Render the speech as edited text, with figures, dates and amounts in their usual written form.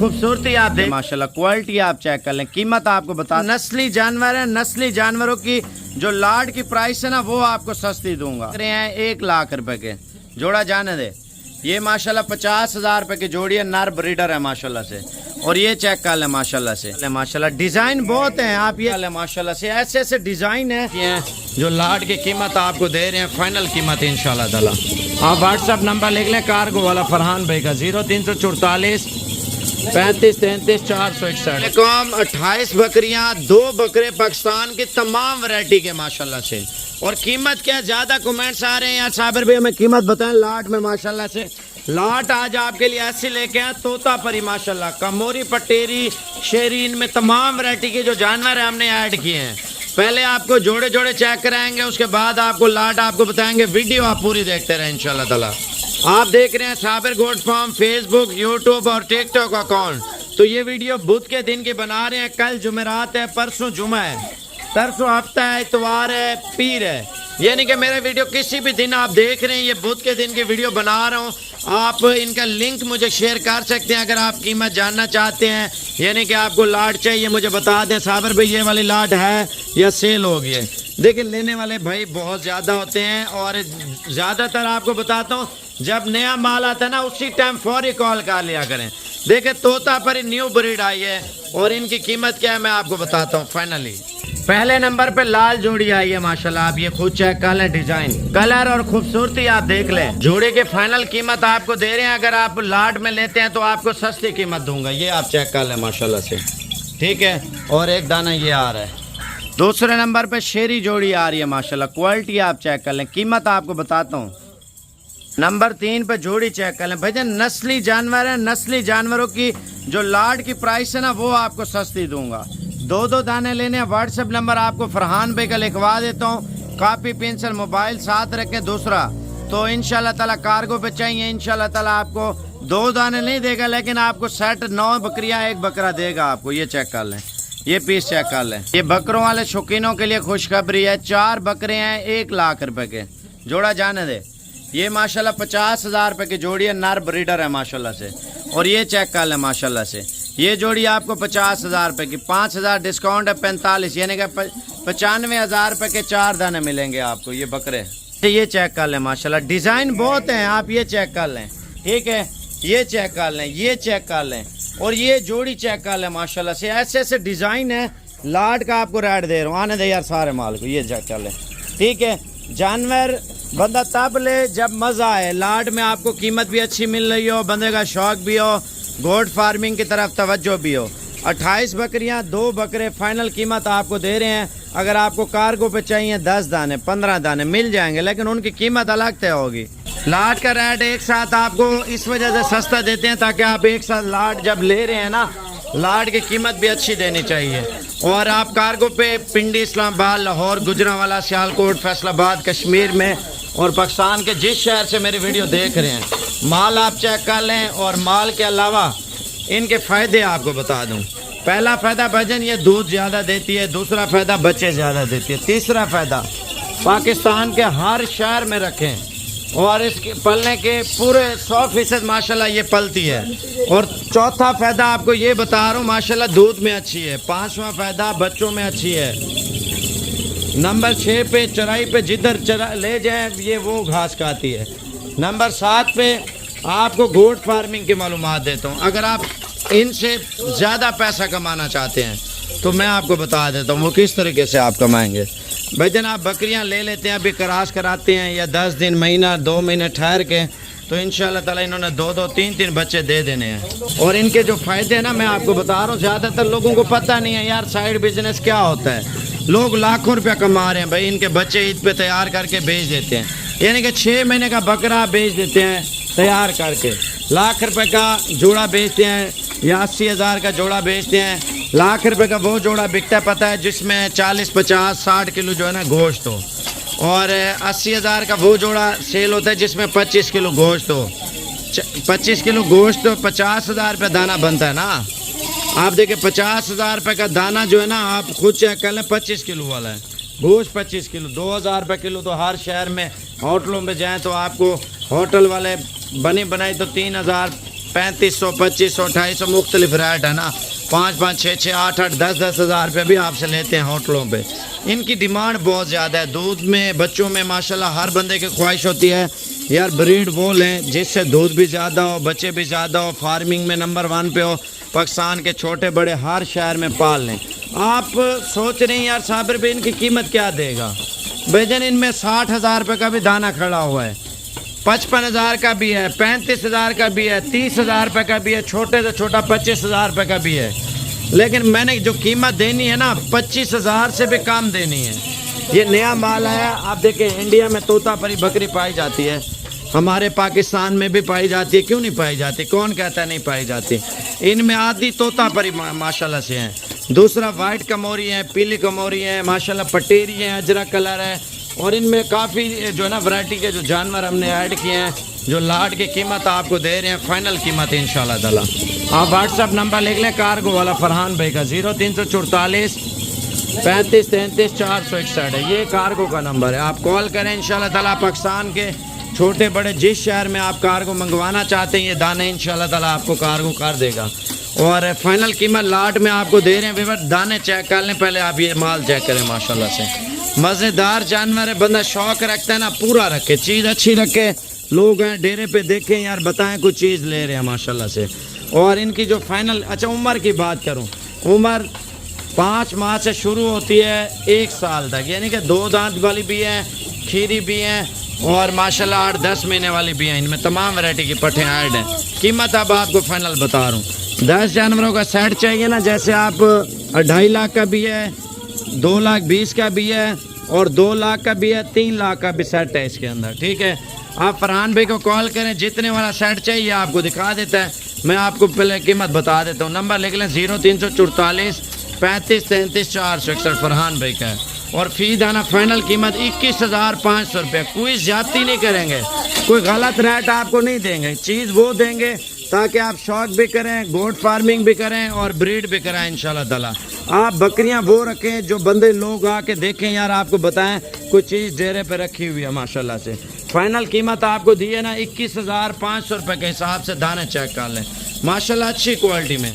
खूबसूरती आप देख, माशाल्लाह क्वालिटी आप चेक कर लें। कीमत आपको बता, नस्ली जानवर है, नस्ली जानवरों की जो लाड की प्राइस है ना वो आपको सस्ती दूंगा। 1 लाख रुपए के जोड़ा जाने दे। ये माशाल्लाह 50,000 रुपए की जोड़ी है, नर ब्रीडर है माशाल्लाह से। और ये चेक कर ले माशाल्लाह से, माशाल्लाह डिजाइन बहुत है। आप ये माशाल्लाह से ऐसे ऐसे डिजाइन है जो लाड की कीमत आपको दे रहे हैं, फाइनल कीमत इंशाल्लाह ताला। आप व्हाट्सएप नंबर लिख लें कार्गो वाला फरहान भाई का 0344 35 33 461। कम 28 बकरियां, 2 बकरे पाकिस्तान की तमाम वैरायटी के माशाल्लाह से। और कीमत क्या, ज्यादा कमेंट्स आ रहे हैं यार साबिर भाई हमें कीमत बताएं। लाट में माशाल्लाह से लाट आज आपके लिए ऐसे लेके आए, तोता परी माशाल्लाह, कमोरी पटेरी शेरी, इनमें तमाम वैरायटी के जो जानवर है हमने ऐड किए हैं। पहले आपको जोड़े जोड़े चेक कराएंगे, उसके बाद आपको लाट आपको बताएंगे। वीडियो आप पूरी देखते रहे इंशाल्लाह ताला। आप देख रहे हैं Sabir goat farm, Facebook, YouTube और टिकटॉक अकाउंट। तो ये वीडियो बुध के दिन की बना रहे हैं। कल जुमेरात है, परसों जुमा है, तरसों हफ्ता है, इतवार है, पीर है। यानी कि मेरा वीडियो किसी भी दिन आप देख रहे हैं, ये बुध के दिन की वीडियो बना रहा हूँ। आप इनका लिंक मुझे शेयर कर सकते हैं अगर आप कीमत जानना चाहते हैं। यानी कि आपको लाट चाहिए मुझे बता दें साबिर भाई ये वाली लाट है या सेल हो गई है। देखिए लेने वाले भाई बहुत ज़्यादा होते हैं और ज़्यादातर आपको बताता हूँ जब नया माल आता है ना उसी टाइम फौरी कॉल कर लिया करें। देखिए तोता पर न्यू ब्रीड आई है और इनकी कीमत क्या है मैं आपको बताता हूँ। फाइनली पहले नंबर पे लाल जोड़ी आई है माशाल्लाह, आप ये खुद चेक कर लें, डिजाइन कलर और खूबसूरती आप देख लें। जोड़ी की फाइनल कीमत आपको दे रहे हैं, अगर आप लाट में लेते हैं तो आपको सस्ती कीमत दूंगा। ये आप चेक कर लें माशाल्लाह से, ठीक है। और एक दाना ये आ रहा है। दूसरे नंबर पे शेरी जोड़ी आ रही है माशाल्लाह, क्वालिटी आप चेक कर लें, कीमत आपको बताता हूँ। नंबर 3 पे जोड़ी चेक कर लें भाईजान, नस्ली जानवर है, नस्ली जानवरों की जो लाड की प्राइस है ना वो आपको सस्ती दूंगा। 2 दाने लेने हैं। व्हाट्सएप नंबर आपको फरहान भाई का लिखवा देता हूँ, कॉपी पेंसिल मोबाइल साथ रखें। दूसरा तो इंशाल्लाह ताला कार्गो पे चाहिए, इंशाल्लाह ताला आपको 2 दाने नहीं देगा लेकिन आपको सेट 9 बकरियां 1 बकरा देगा आपको। ये चेक कर लें, ये पीस चेक कर लें। ये बकरों वाले शौकीनों के लिए खुशखबरी है, 4 बकरे हैं 1 लाख रुपए के जोड़ा जाने दे। ये माशाल्लाह 50,000 रुपए की जोड़ी है, नर ब्रीडर है माशाल्लाह से। और ये चेक कर लें माशाल्लाह से, ये जोड़ी आपको 50,000 रुपए की, 5,000 डिस्काउंट है 45, यानी कि 95,000 रुपए के 4 दाने मिलेंगे आपको ये बकरे। ये चेक कर लें माशाल्लाह, डिजाइन बहुत हैं, आप ये चेक कर लें, ठीक है। ये चेक कर लें, ये चेक कर लें और ये जोड़ी चेक कर लें माशाल्लाह से। ऐसे ऐसे डिजाइन है। लाट का आपको रेट दे रहा हूँ, आने दे यार सारे माल को। ये चेक कर लें, ठीक है। जानवर बंदा तब ले जब मजा आए। लाट में आपको कीमत भी अच्छी मिल रही हो, बंदे का शौक भी हो, गोट फार्मिंग की तरफ तवज्जो भी हो। 28 बकरियां 2 बकरे, फाइनल कीमत आपको दे रहे हैं। अगर आपको कार्गो पे चाहिए 10 दाने 15 दाने मिल जाएंगे, लेकिन उनकी कीमत अलग तय होगी। लाट का रेट एक साथ आपको इस वजह से सस्ता देते हैं ताकि आप एक साथ लाट जब ले रहे हैं ना, लाट की कीमत भी अच्छी देनी चाहिए। और आप कार्गो पे पिंडी, इस्लामाबाद, लाहौर, गुजरांवाला, सियालकोट, फैसलाबाद, कश्मीर में और पाकिस्तान के जिस शहर से मेरी वीडियो देख रहे हैं, माल आप चेक कर लें। और माल के अलावा इनके फ़ायदे आपको बता दूं। पहला फ़ायदा भजन ये दूध ज़्यादा देती है, दूसरा फ़ायदा बच्चे ज़्यादा देती है, तीसरा फ़ायदा पाकिस्तान के हर शहर में रखें और इसके पलने के पूरे 100% माशाल्लाह ये पलती है। और चौथा फ़ायदा आपको ये बता रहा हूँ माशाल्लाह दूध में अच्छी है। 5वां फ़ायदा बच्चों में अच्छी है। नंबर 6 पे चराई पे जिधर चरा ले जाए ये वो घास खाती है। नंबर 7 पे आपको गोट फार्मिंग की मालूमात देता हूँ। अगर आप इनसे ज़्यादा पैसा कमाना चाहते हैं तो मैं आपको बता देता हूँ वो किस तरीके से आप कमाएंगे। भाईजान आप बकरियाँ ले लेते हैं, अभी क्रॉस कराते हैं या 10 दिन, महीना, 2 महीने ठहर के, तो इंशाल्लाह ताला इन्होंने 2-2, 3-3 बच्चे दे देने हैं। और इनके जो फ़ायदे हैं ना मैं आपको बता रहा हूँ, ज़्यादातर लोगों को पता नहीं है यार साइड बिजनेस क्या होता है। लोग लाखों रुपया कमा रहे हैं भाई, इनके बच्चे ईद पे तैयार करके बेच देते हैं। यानी कि 6 महीने का बकरा बेच देते हैं तैयार करके, लाख रुपए का जोड़ा बेचते हैं या 80,000 का जोड़ा बेचते हैं। लाख रुपए का वो जोड़ा बिकता है पता है जिसमें 40, 50, 60 किलो जो है ना गोश्त हो, और 80,000 का वो जोड़ा सेल होता है जिसमें 25 किलो गोश्त हो। 25 किलो गोश्त तो 50,000 रुपये दाना बनता है ना। आप देखिए 50,000 रुपये का दाना जो है ना, आप खुद चेक कर लें, 25 किलो वाला है गोश्त। 25 किलो 2,000 रुपये किलो। तो हर शहर में होटलों में जाएं तो आपको होटल वाले बनी बनाई तो 3,000 3500, 2500, 2800 मुख्तलिफ रेट है ना। 5, 5, 6, 6, 8, 8, 10, 10 हज़ार रुपये भी आपसे लेते हैं होटलों पे। इनकी डिमांड बहुत ज़्यादा है। दूध में बच्चों में माशाल्लाह हर बंदे की ख्वाहिश होती है यार ब्रीड वो लें जिससे दूध भी ज़्यादा हो, बच्चे भी ज़्यादा हो, फार्मिंग में नंबर 1 पे हो, पाकिस्तान के छोटे बड़े हर शहर में पाल लें। आप सोच रहे हैं यार साबिर भाई इनकी कीमत क्या देगा? भाईजान इनमें 60 हज़ार रुपये का भी दाना खड़ा हुआ है, 55 हज़ार का भी है, 35 हज़ार का भी है, 30 हज़ार रुपये का भी है, छोटे से छोटा 25 हज़ार रुपये का भी है। लेकिन मैंने जो कीमत देनी है ना 25 हज़ार से भी कम देनी है। ये नया माल है। आप देखें इंडिया में तोतापरी बकरी पाई जाती है, हमारे पाकिस्तान में भी पाई जाती है, क्यों नहीं पाई जाती? कौन कहता है नहीं पाई जाती? इनमें आधी तोतापरी माशाल्लाह से हैं, दूसरा वाइट कमोरी है, पीली कमोरी है, माशाल्लाह पटेरी है, अजरक कलर है। और इनमें काफ़ी जो है ना वैरायटी के जो जानवर हमने ऐड किए हैं। जो लाट की कीमत आपको दे रहे हैं फाइनल कीमत इंशाल्लाह ताला। आप व्हाट्सअप नंबर लिख लें कार्गो वाला फरहान भाई का 0344 35 33 461 है, ये कार्गो का नंबर है। आप कॉल करें इंशाल्लाह ताला। पाकिस्तान के छोटे बड़े जिस शहर में आप कार्गो मंगवाना चाहते हैं ये दाने इंशाल्लाह ताला आपको कार्गो कर देगा। और फाइनल कीमत लाट में आपको दे रहे हैं। वीवर दाने चेक कर लें पहले, आप ये माल चेक करें माशाल्लाह से। मज़ेदार जानवर है, बंदा शौक रखता है ना पूरा रखे, चीज़ अच्छी रखे। लोग हैं डेरे पे देखें यार बताएं कुछ चीज़ ले रहे हैं माशाल्लाह से। और इनकी जो फाइनल अच्छा उम्र की बात करूं, उम्र 5 माह से शुरू होती है 1 साल तक, यानी कि 2 दांत वाली भी हैं, खीरी भी हैं और माशाल्लाह 8-10 महीने वाली भी हैं। इनमें तमाम वैरायटी की पट्ठे ऐड हैं। कीमत अब आपको फाइनल बता रहा हूँ। 10 जानवरों का सेट चाहिए ना, जैसे आप 2.5 लाख का भी है, 2,20,000 का भी है और 2 लाख का भी है, 3 लाख का भी सेट है इसके अंदर। ठीक है, आप फरहान भाई को कॉल करें, जितने वाला सेट चाहिए आपको दिखा देता है। मैं आपको पहले कीमत बता देता हूँ। नंबर लिख लें 0344 35 33 461 फरहान भाई का है। और फी दाना फाइनल कीमत 21,500 रुपये। कोई ज्यादती नहीं करेंगे, कोई गलत रेट आपको नहीं देंगे, चीज़ वो देंगे ताकि आप शौक भी करें, गोट फार्मिंग भी करें और ब्रीड भी कराएं इंशाल्लाह ताला। आप बकरियां वो रखें जो बंदे लोग आके देखें यार आपको बताएं कुछ चीज़ डेरे पे रखी हुई है माशाल्लाह से। फाइनल कीमत आपको दी है ना 21,500 रुपये के हिसाब से दाने चेक कर लें माशाल्लाह अच्छी क्वालिटी में।